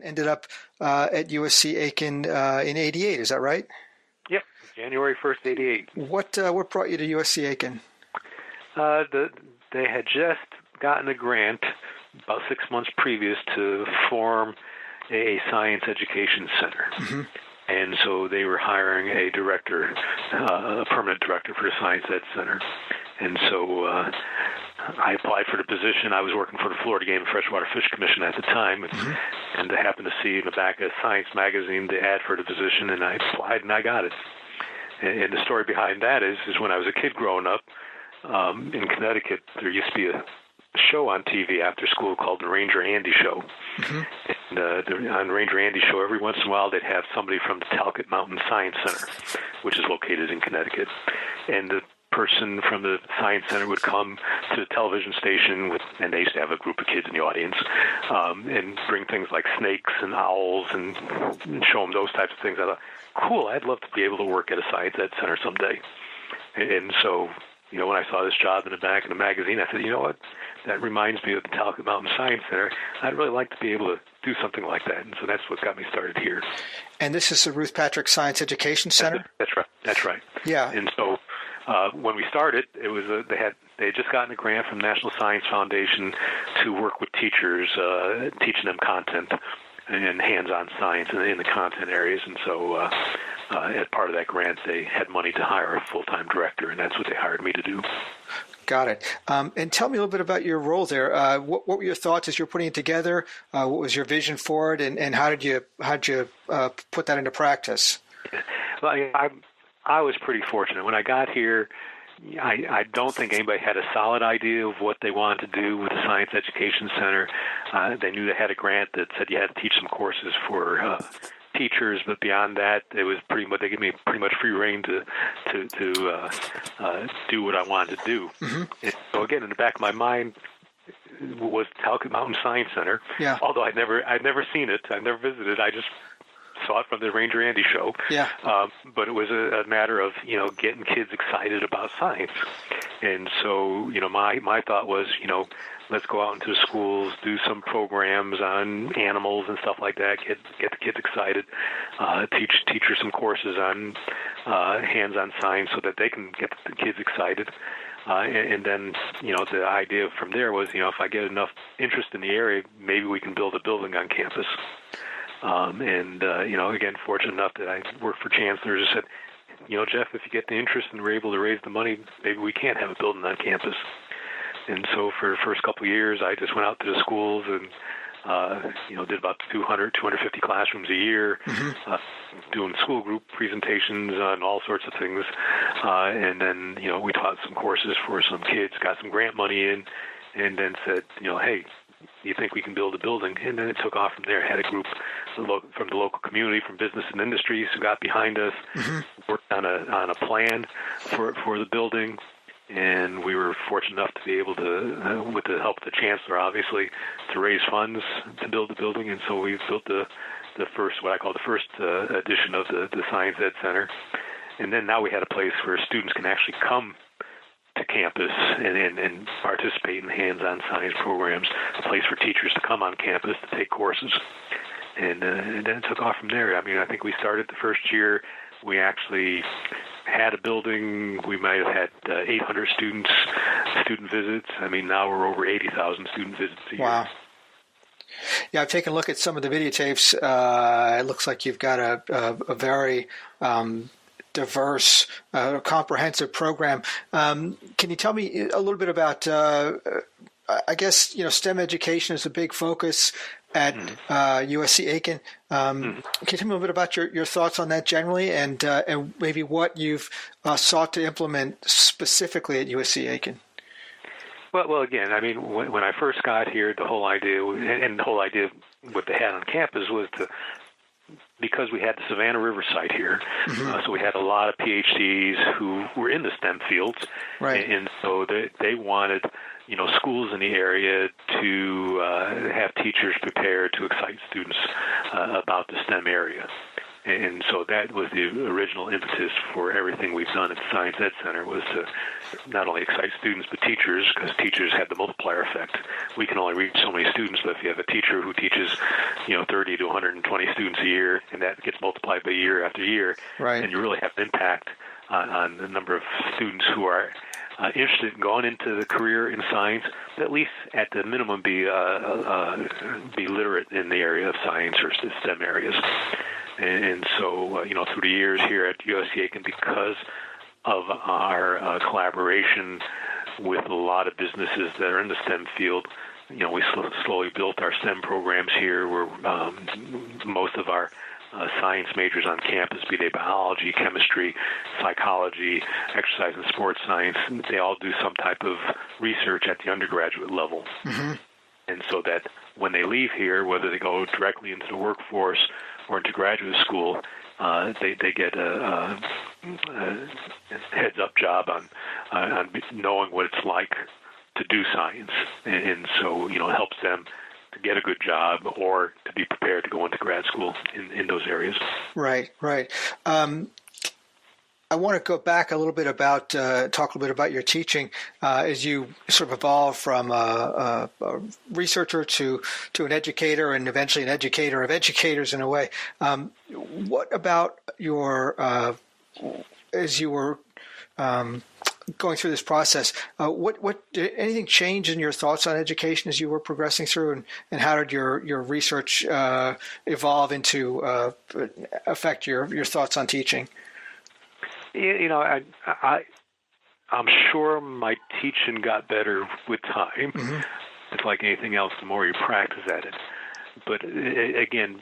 ended up at USC Aiken in '88. Is that right? Yep, January 1st, '88. What brought you to USC Aiken? They had just gotten a grant about 6 months previous to form a science education center. Mm-hmm. And so they were hiring a director, a permanent director for the Science Ed Center. And so I applied for the position. I was working for the Florida Game and Freshwater Fish Commission at the time, and I happened to see in the back of Science Magazine the ad for the position, and I applied and I got it. And the story behind that is when I was a kid growing up in Connecticut, there used to be a show on TV after school called the Ranger Andy Show. Mm-hmm. And on the Ranger Andy Show, every once in a while they'd have somebody from the Talcott Mountain Science Center, which is located in Connecticut. And the person from the Science Center would come to the television station, and they used to have a group of kids in the audience, and bring things like snakes and owls and show them those types of things. I thought, cool, I'd love to be able to work at a Science Ed Center someday. And so, when I saw this job in the back of the magazine, I said, you know what? That reminds me of the Talcott Mountain Science Center. I'd really like to be able to do something like that. And so that's what got me started here. And this is the Ruth Patrick Science Education Center? That's right. Yeah. And so when we started, it was they had just gotten a grant from the National Science Foundation to work with teachers, teaching them content and hands-on science in the content areas. And so as part of that grant, they had money to hire a full-time director, and that's what they hired me to do. Got it. And tell me a little bit about your role there. What were your thoughts as you were putting it together? What was your vision for it, and how did you put that into practice? Well, I was pretty fortunate. When I got here, I don't think anybody had a solid idea of what they wanted to do with the Science Education Center. They knew they had a grant that said you had to teach some courses for teachers, but beyond that, it was pretty much, they gave me pretty much free rein to do what I wanted to do. Mm-hmm. And so again, in the back of my mind was Talcott Mountain Science Center. Yeah. Although I'd never seen it, I'd never visited. I just saw it from the Ranger Andy Show. Yeah. But it was a matter of getting kids excited about science, and so my thought was let's go out into the schools, do some programs on animals and stuff like that, get the kids excited, teach teachers some courses on hands-on science so that they can get the kids excited. And then, the idea from there was, if I get enough interest in the area, maybe we can build a building on campus. Again, fortunate enough that I worked for chancellors who said, Jeff, if you get the interest and we're able to raise the money, maybe we can have a building on campus. And so for the first couple of years, I just went out to the schools and, did about 250 classrooms a year, mm-hmm. Doing school group presentations on all sorts of things. And then, we taught some courses for some kids, got some grant money in, and then said, hey, you think we can build a building? And then it took off from there. Had a group from the local community, from business and industries who got behind us, mm-hmm. worked on a plan for the building. And we were fortunate enough to be able to, with the help of the chancellor, obviously, to raise funds to build the building. And so we built the first, what I call the first edition of the Science Ed Center. And then now we had a place where students can actually come to campus and participate in hands-on science programs, a place for teachers to come on campus to take courses. And then it took off from there. I mean, I think we started the first year, we actually had a building. We might have had 800 student visits. I mean, now we're over 80,000 student visits a year. Wow. Yeah, I've taken a look at some of the videotapes. It looks like you've got a very diverse, comprehensive program. Can you tell me a little bit about, I guess, STEM education is a big focus at USC Aiken. Can you tell me a little bit about your thoughts on that generally, and maybe what you've sought to implement specifically at USC Aiken? Well, again, I mean, when I first got here, the whole idea, and the whole idea what they had on campus was because we had the Savannah River site here, mm-hmm. So we had a lot of PhDs who were in the STEM fields, right. And so they wanted, schools in the area to have teachers prepared to excite students about the STEM area. And so that was the original impetus for everything we've done at the Science Ed Center, was to not only excite students but teachers, because teachers have the multiplier effect. We can only reach so many students, but if you have a teacher who teaches 30 to 120 students a year, and that gets multiplied by year after year, right, and you really have an impact on the number of students who are interested in going into the career in science, at least at the minimum be literate in the area of science or STEM areas. And so, through the years here at USC Aiken, because of our collaboration with a lot of businesses that are in the STEM field, we slowly built our STEM programs here, where most of our science majors on campus, be they biology, chemistry, psychology, exercise and sports science, they all do some type of research at the undergraduate level. Mm-hmm. And so that when they leave here, whether they go directly into the workforce or into graduate school, they get a heads-up job on knowing what it's like to do science. And so, it helps them to get a good job or to be prepared to go into grad school in those areas. Right. I want to go back a little bit about, talk a little bit about your teaching as you sort of evolve from a researcher to an educator, and eventually an educator of educators in a way. What about your, as you were going through this process, what did anything change in your thoughts on education as you were progressing through, and how did your research evolve into affect your thoughts on teaching? I'm sure my teaching got better with time. Mm-hmm. It's like anything else, the more you practice at it. But again,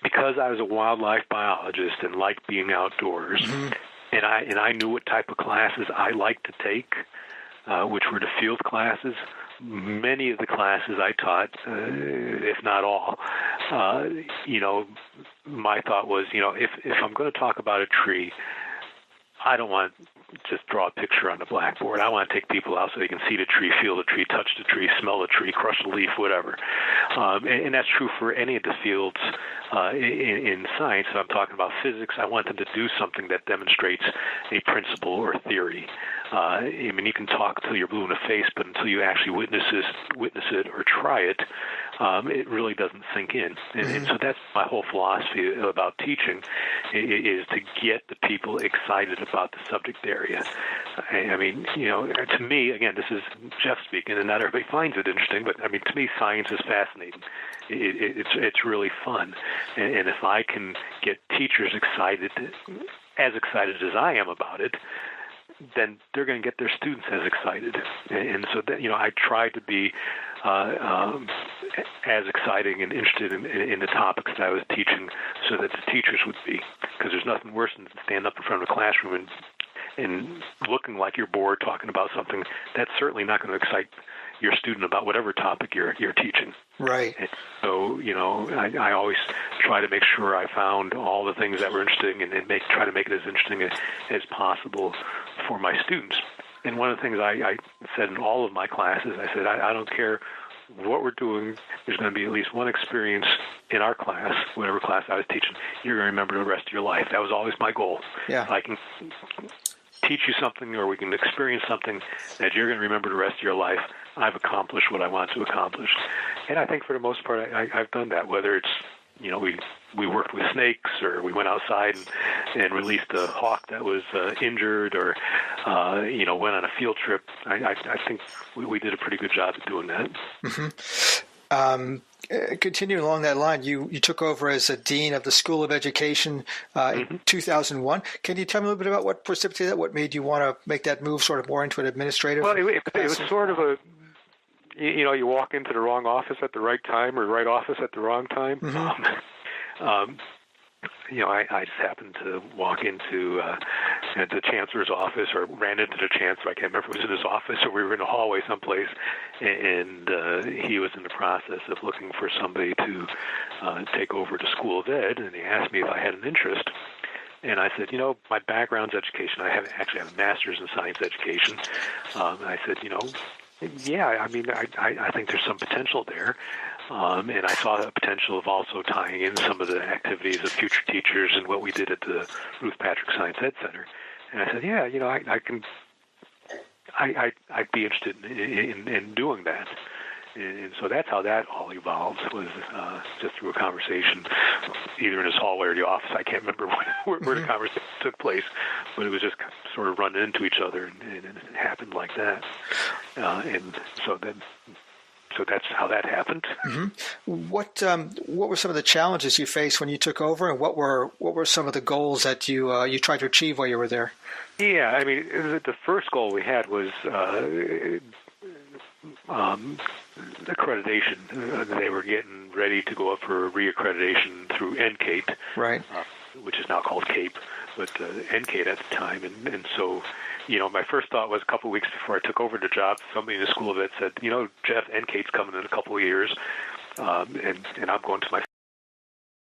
because I was a wildlife biologist and liked being outdoors, mm-hmm. and I knew what type of classes I liked to take, which were the field classes. Many of the classes I taught, if not all, my thought was, if I'm going to talk about a tree, I don't want to just draw a picture on the blackboard. I want to take people out so they can see the tree, feel the tree, touch the tree, smell the tree, crush the leaf, whatever. And that's true for any of the fields in science. If I'm talking about physics, I want them to do something that demonstrates a principle or theory. I mean, you can talk till you're blue in the face, but until you actually witness it or try it, it really doesn't sink in. And so that's my whole philosophy about teaching, is to get the people excited about the subject area. I mean, to me, again, this is Jeff speaking, and not everybody finds it interesting, but I mean, to me, science is fascinating. It's really fun. And if I can get teachers excited, as excited as I am about it, then they're going to get their students as excited. And so that, I try to be as exciting and interested in the topics that I was teaching, so that the teachers would be, because there's nothing worse than to stand up in front of a classroom and looking like you're bored talking about something that's certainly not going to excite your student about whatever topic you're teaching. Right. And so, I always try to make sure I found all the things that were interesting and try to make it as interesting as possible for my students. And one of the things I said in all of my classes, I said, I don't care what we're doing, there's going to be at least one experience in our class, whatever class I was teaching, you're going to remember the rest of your life. That was always my goal. Yeah. I can teach you something, or we can experience something that you're going to remember the rest of your life. I've accomplished what I want to accomplish. And I think for the most part, I've done that, whether it's, we worked with snakes, or we went outside and released a hawk that was injured, or, went on a field trip. I think we did a pretty good job of doing that. Mm-hmm. Continuing along that line, you took over as a dean of the School of Education in 2001. Can you tell me a little bit about what precipitated that? What made you want to make that move sort of more into an administrative? Well, it was sort of a, you walk into the wrong office at the right time, or right office at the wrong time. Mm-hmm. I just happened to walk into the chancellor's office, or ran into the chancellor. I can't remember if it was in his office or we were in a hallway someplace, and he was in the process of looking for somebody to take over the School of Ed, and he asked me if I had an interest. And I said, my background's education. I actually have a master's in science education. And I said, yeah, I mean, I think there's some potential there. And I saw the potential of also tying in some of the activities of future teachers and what we did at the Ruth Patrick Science Ed Center. And I said, yeah, I'd be interested in doing that. And so that's how that all evolved, was just through a conversation, either in his hallway or the office. I can't remember where the conversation took place, but it was just sort of running into each other, and it happened like that. And so that's how that happened. Mm-hmm. What were some of the challenges you faced when you took over, and what were some of the goals that you tried to achieve while you were there? Yeah, I mean, the first goal we had was accreditation. They were getting ready to go up for reaccreditation through NCATE, right? Which is now called CAPE, but NCATE at the time. And so, my first thought was, a couple of weeks before I took over the job, somebody in the school of ed said, Jeff, NCATE's coming in a couple of years, and I'm going to my